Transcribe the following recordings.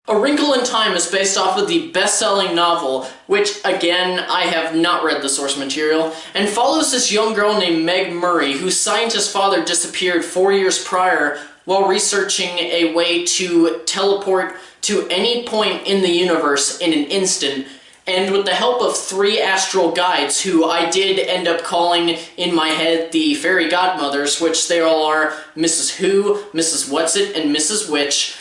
A Wrinkle in Time is based off of the best-selling novel, which, again, I have not read the source material, and follows this young girl named Meg Murray, whose scientist father disappeared 4 years prior while researching a way to teleport to any point in the universe in an instant, and with the help of 3 astral guides, who I did end up calling in my head the fairy godmothers, which they all are Mrs. Who, Mrs. Whatsit, and Mrs. Witch.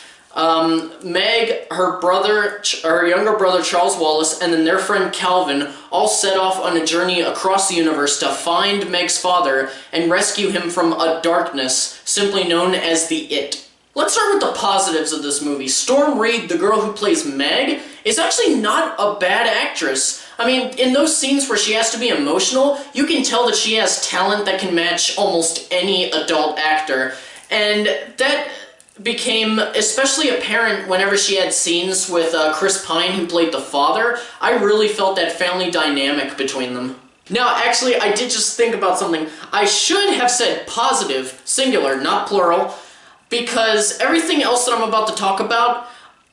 Meg, her younger brother Charles Wallace, and then their friend Calvin all set off on a journey across the universe to find Meg's father and rescue him from a darkness simply known as the It. Let's start with the positives of this movie. Storm Reid, the girl who plays Meg, is actually not a bad actress. I mean, in those scenes where she has to be emotional, you can tell that she has talent that can match almost any adult actor, and that became especially apparent whenever she had scenes with Chris Pine, who played the father. I really felt that family dynamic between them. Now, actually, I did just think about something. I should have said positive, singular, not plural, because everything else that I'm about to talk about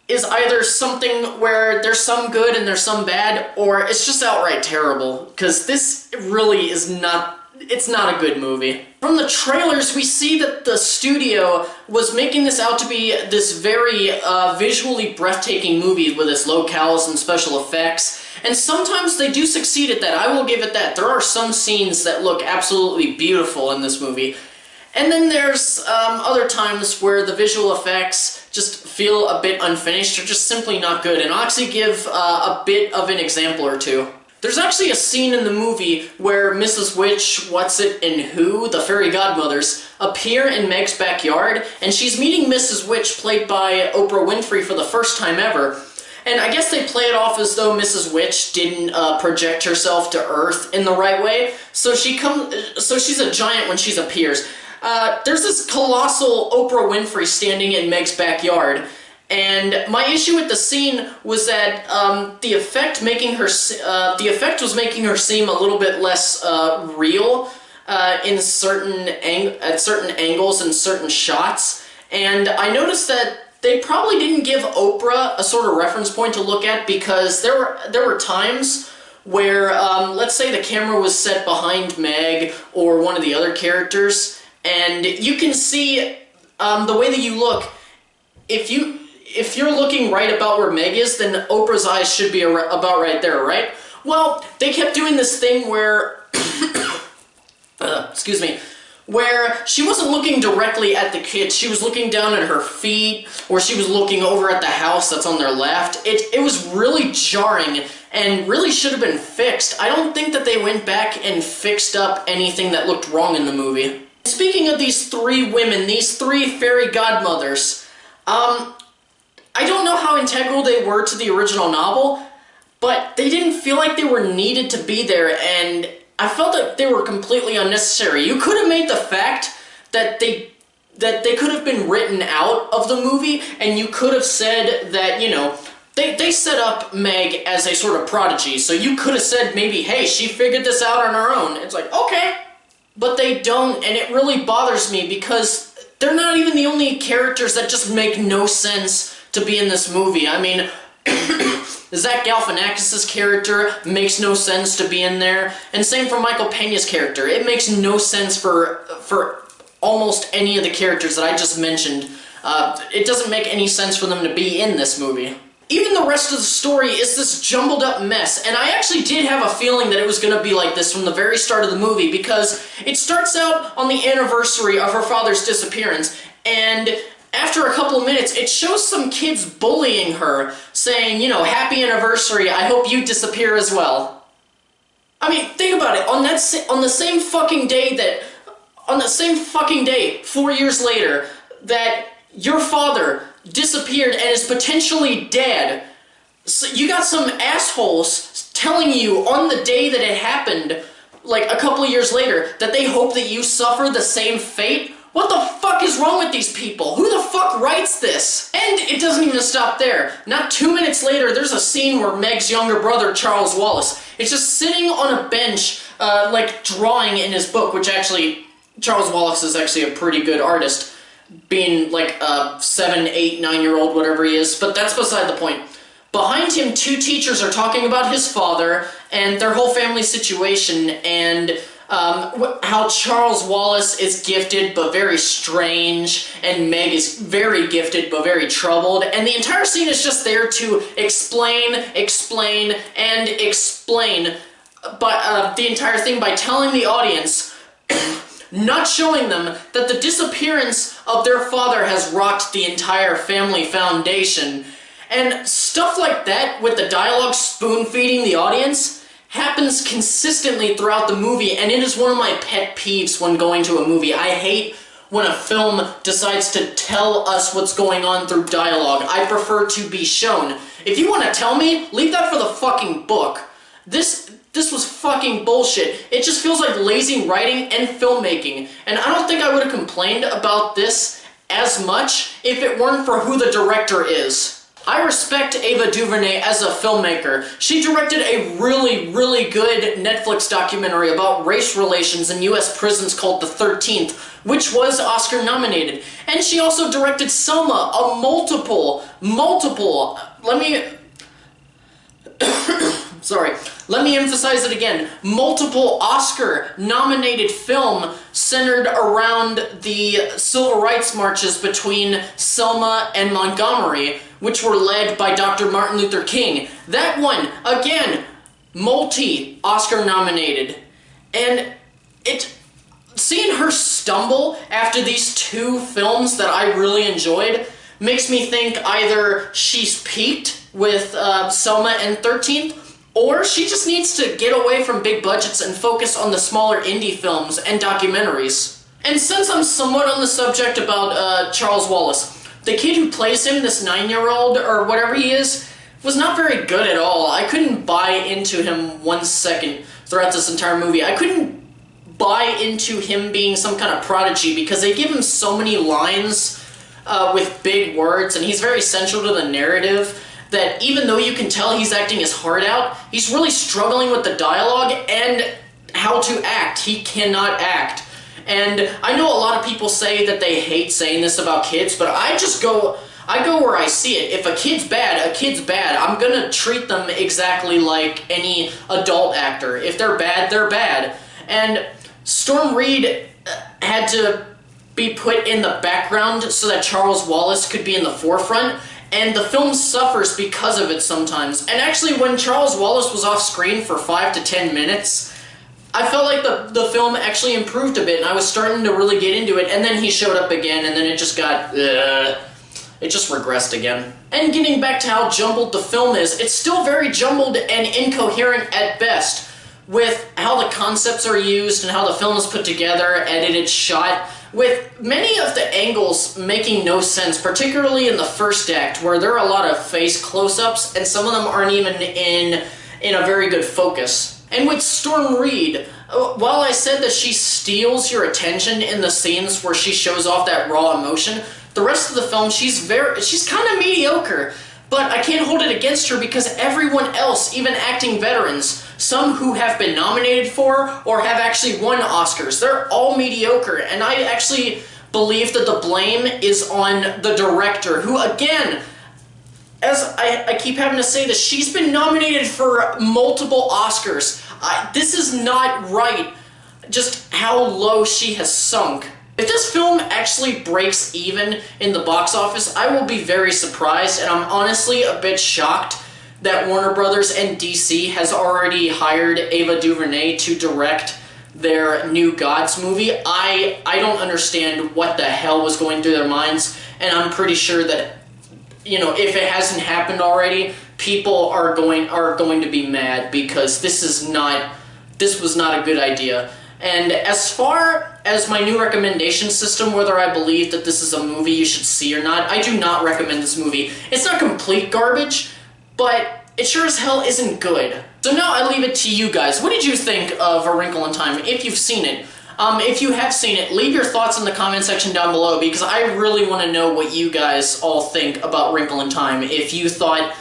is either something where there's some good and there's some bad, or it's just outright terrible, because this really is not... it's not a good movie. From the trailers, we see that the studio was making this out to be this very visually breathtaking movie with its locales and special effects, and sometimes they do succeed at that. I will give it that. There are some scenes that look absolutely beautiful in this movie, and then there's other times where the visual effects just feel a bit unfinished or just simply not good, and I'll actually give a bit of an example or two. There's actually a scene in the movie where Mrs. Witch, Whatsit, and Who, the fairy godmothers, appear in Meg's backyard, and she's meeting Mrs. Witch, played by Oprah Winfrey, for the first time ever. And I guess they play it off as though Mrs. Witch didn't project herself to Earth in the right way, so she's a giant when she appears. There's this colossal Oprah Winfrey standing in Meg's backyard, and my issue with the scene was that the effect was making her seem a little bit less real at certain angles and certain shots. And I noticed that they probably didn't give Oprah a sort of reference point to look at, because there were times where let's say the camera was set behind Meg or one of the other characters, and you can see the way that you look. If you're looking right about where Meg is, then Oprah's eyes should be about right there, right? Well, they kept doing this thing where, excuse me, where she wasn't looking directly at the kids. She was looking down at her feet, or she was looking over at the house that's on their left. It was really jarring and really should have been fixed. I don't think that they went back and fixed up anything that looked wrong in the movie. Speaking of these 3 women, these 3 fairy godmothers, I don't know how integral they were to the original novel, but they didn't feel like they were needed to be there, and I felt that they were completely unnecessary. You could have made the fact that they could have been written out of the movie, and you could have said that, you know, they set up Meg as a sort of prodigy, so you could have said maybe, hey, she figured this out on her own. It's like, okay. But they don't, and it really bothers me, because they're not even the only characters that just make no sense to be in this movie. I mean, Zach Galifianakis' character makes no sense to be in there, and same for Michael Peña's character. It makes no sense for almost any of the characters that I just mentioned. It doesn't make any sense for them to be in this movie. Even the rest of the story is this jumbled up mess, and I actually did have a feeling that it was going to be like this from the very start of the movie, because it starts out on the anniversary of her father's disappearance, and after a couple of minutes, it shows some kids bullying her, saying, you know, happy anniversary, I hope you disappear as well. I mean, think about it, on the same fucking day, 4 years later, that your father disappeared and is potentially dead, so you got some assholes telling you on the day that it happened, like a couple of years later, that they hope that you suffer the same fate? What the fuck is wrong with these people? Who the fuck writes this? And it doesn't even stop there. Not 2 minutes later, there's a scene where Meg's younger brother, Charles Wallace, is just sitting on a bench, like drawing in his book, which actually, Charles Wallace is actually a pretty good artist. being like a 7, 8, 9-year-old, whatever he is, but that's beside the point. Behind him, two teachers are talking about his father and their whole family situation, and how Charles Wallace is gifted but very strange, and Meg is very gifted but very troubled, and the entire scene is just there to explain, and explain the entire thing by telling the audience, not showing them, that the disappearance of their father has rocked the entire family foundation. And stuff like that, with the dialogue spoon-feeding the audience, happens consistently throughout the movie, and it is one of my pet peeves when going to a movie. I hate when a film decides to tell us what's going on through dialogue. I prefer to be shown. If you want to tell me, leave that for the fucking book. This was fucking bullshit. It just feels like lazy writing and filmmaking, and I don't think I would have complained about this as much if it weren't for who the director is. I respect Ava DuVernay as a filmmaker. She directed a really, really good Netflix documentary about race relations in US prisons called The 13th, which was Oscar nominated. And she also directed Selma, a multiple, let me emphasize it again, multiple Oscar-nominated film centered around the civil rights marches between Selma and Montgomery, which were led by Dr. Martin Luther King. That one, again, multi-Oscar nominated. And seeing her stumble after these two films that I really enjoyed makes me think either she's peaked with Selma and 13th, or she just needs to get away from big budgets and focus on the smaller indie films and documentaries. And since I'm somewhat on the subject about Charles Wallace, the kid who plays him, this 9-year-old, or whatever he is, was not very good at all. I couldn't buy into him 1 second throughout this entire movie. I couldn't buy into him being some kind of prodigy because they give him so many lines with big words, and he's very central to the narrative, that even though you can tell he's acting his heart out, he's really struggling with the dialogue and how to act. He cannot act. And I know a lot of people say that they hate saying this about kids, but I go where I see it. If a kid's bad, a kid's bad. I'm gonna treat them exactly like any adult actor. If they're bad, they're bad. And Storm Reid had to be put in the background so that Charles Wallace could be in the forefront, and the film suffers because of it sometimes. And actually, when Charles Wallace was off screen for 5 to 10 minutes, I felt like the film actually improved a bit, and I was starting to really get into it, and then he showed up again, and then it just got, it just regressed again. And getting back to how jumbled the film is, it's still very jumbled and incoherent at best, with how the concepts are used and how the film is put together, edited, shot, with many of the angles making no sense, particularly in the first act, where there are a lot of face close-ups, and some of them aren't even in a very good focus. And with Storm Reid, while I said that she steals your attention in the scenes where she shows off that raw emotion, the rest of the film, she's kind of mediocre. But I can't hold it against her because everyone else, even acting veterans, some who have been nominated for or have actually won Oscars, they're all mediocre. And I actually believe that the blame is on the director, who, again, as I keep having to say this, she's been nominated for multiple Oscars. This is not right, just how low she has sunk. If this film actually breaks even in the box office, I will be very surprised, and I'm honestly a bit shocked that Warner Brothers and DC has already hired Ava DuVernay to direct their new Gods movie. I don't understand what the hell was going through their minds, and I'm pretty sure that, you know, if it hasn't happened already, people are going to be mad because this was not a good idea. And as far as my new recommendation system, whether I believe that this is a movie you should see or not, I do not recommend this movie. It's not complete garbage, but it sure as hell isn't good. So now I leave it to you guys. What did you think of A Wrinkle in Time, if you've seen it? If you have seen it, leave your thoughts in the comment section down below, because I really want to know what you guys all think about Wrinkle in Time. If you thought,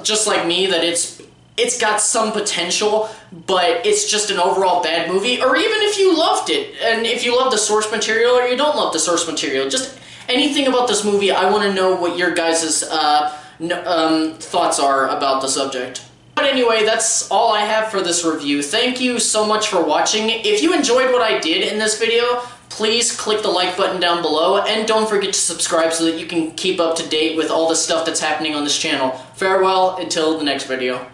just like me, that it's got some potential, but it's just an overall bad movie, or even if you loved it, and if you love the source material or you don't love the source material, just anything about this movie, I want to know what your guys' thoughts are about the subject. But anyway, that's all I have for this review. Thank you so much for watching. If you enjoyed what I did in this video, please click the like button down below, and don't forget to subscribe so that you can keep up to date with all the stuff that's happening on this channel. Farewell until the next video.